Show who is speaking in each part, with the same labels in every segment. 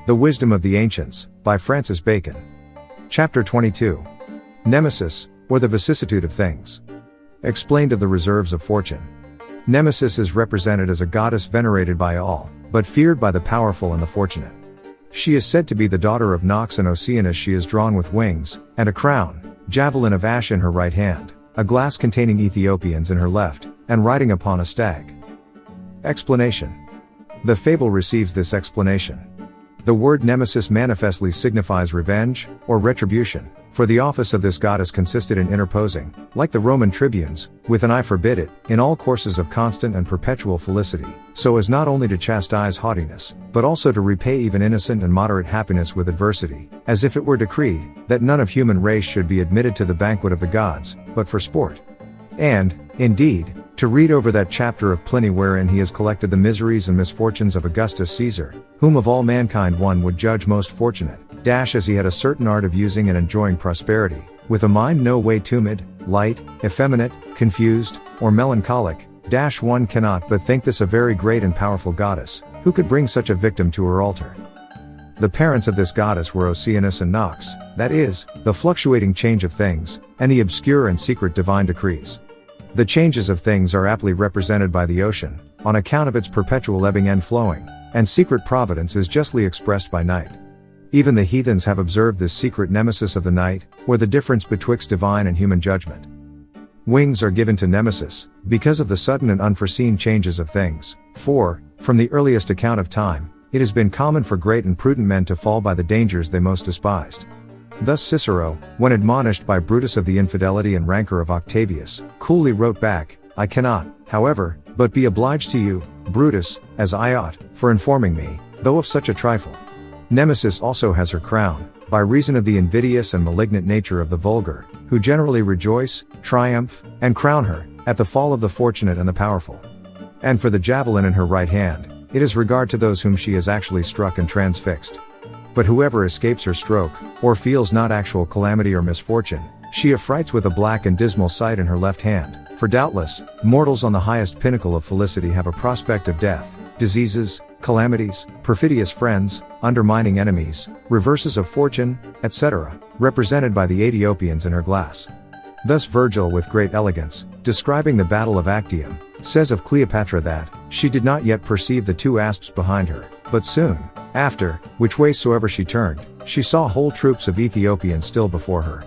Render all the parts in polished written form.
Speaker 1: The Wisdom of the Ancients, by Francis Bacon. Chapter 22. Nemesis, or the vicissitude of things. Explained of the reserves of fortune. Nemesis is represented as a goddess venerated by all, but feared by the powerful and the fortunate. She is said to be the daughter of Nox and Oceanus. She is drawn with wings, and a crown, javelin of ash in her right hand, a glass containing Ethiopians in her left, and riding upon a stag. Explanation. The fable receives this explanation. The word nemesis manifestly signifies revenge, or retribution, for the office of this goddess consisted in interposing, like the Roman tribunes, with an eye forbid it, in all courses of constant and perpetual felicity, so as not only to chastise haughtiness, but also to repay even innocent and moderate happiness with adversity, as if it were decreed, that none of human race should be admitted to the banquet of the gods, but for sport. And, indeed, to read over that chapter of Pliny wherein he has collected the miseries and misfortunes of Augustus Caesar, whom of all mankind one would judge most fortunate, as he had a certain art of using and enjoying prosperity, with a mind no way tumid, light, effeminate, confused, or melancholic, one cannot but think this a very great and powerful goddess, who could bring such a victim to her altar. The parents of this goddess were Oceanus and Nox, that is, the fluctuating change of things, and the obscure and secret divine decrees. The changes of things are aptly represented by the ocean, on account of its perpetual ebbing and flowing, and secret providence is justly expressed by night. Even the heathens have observed this secret nemesis of the night, or the difference betwixt divine and human judgment. Wings are given to Nemesis, because of the sudden and unforeseen changes of things, for, from the earliest account of time, it has been common for great and prudent men to fall by the dangers they most despised. Thus Cicero, when admonished by Brutus of the infidelity and rancor of Octavius, coolly wrote back, "I cannot, however, but be obliged to you, Brutus, as I ought, for informing me, though of such a trifle." Nemesis also has her crown, by reason of the invidious and malignant nature of the vulgar, who generally rejoice, triumph, and crown her, at the fall of the fortunate and the powerful. And for the javelin in her right hand, it is regard to those whom she has actually struck and transfixed. But whoever escapes her stroke, or feels not actual calamity or misfortune, she affrights with a black and dismal sight in her left hand, for doubtless, mortals on the highest pinnacle of felicity have a prospect of death, diseases, calamities, perfidious friends, undermining enemies, reverses of fortune, etc., represented by the Ethiopians in her glass. Thus Virgil with great elegance, describing the battle of Actium, says of Cleopatra that, she did not yet perceive the two asps behind her, but soon after, which way soever she turned, she saw whole troops of Ethiopians still before her.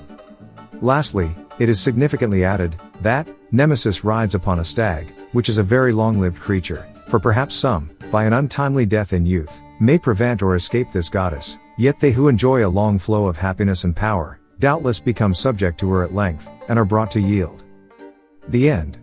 Speaker 1: Lastly, it is significantly added, that, Nemesis rides upon a stag, which is a very long-lived creature, for perhaps some, by an untimely death in youth, may prevent or escape this goddess, yet they who enjoy a long flow of happiness and power, doubtless become subject to her at length, and are brought to yield. The end.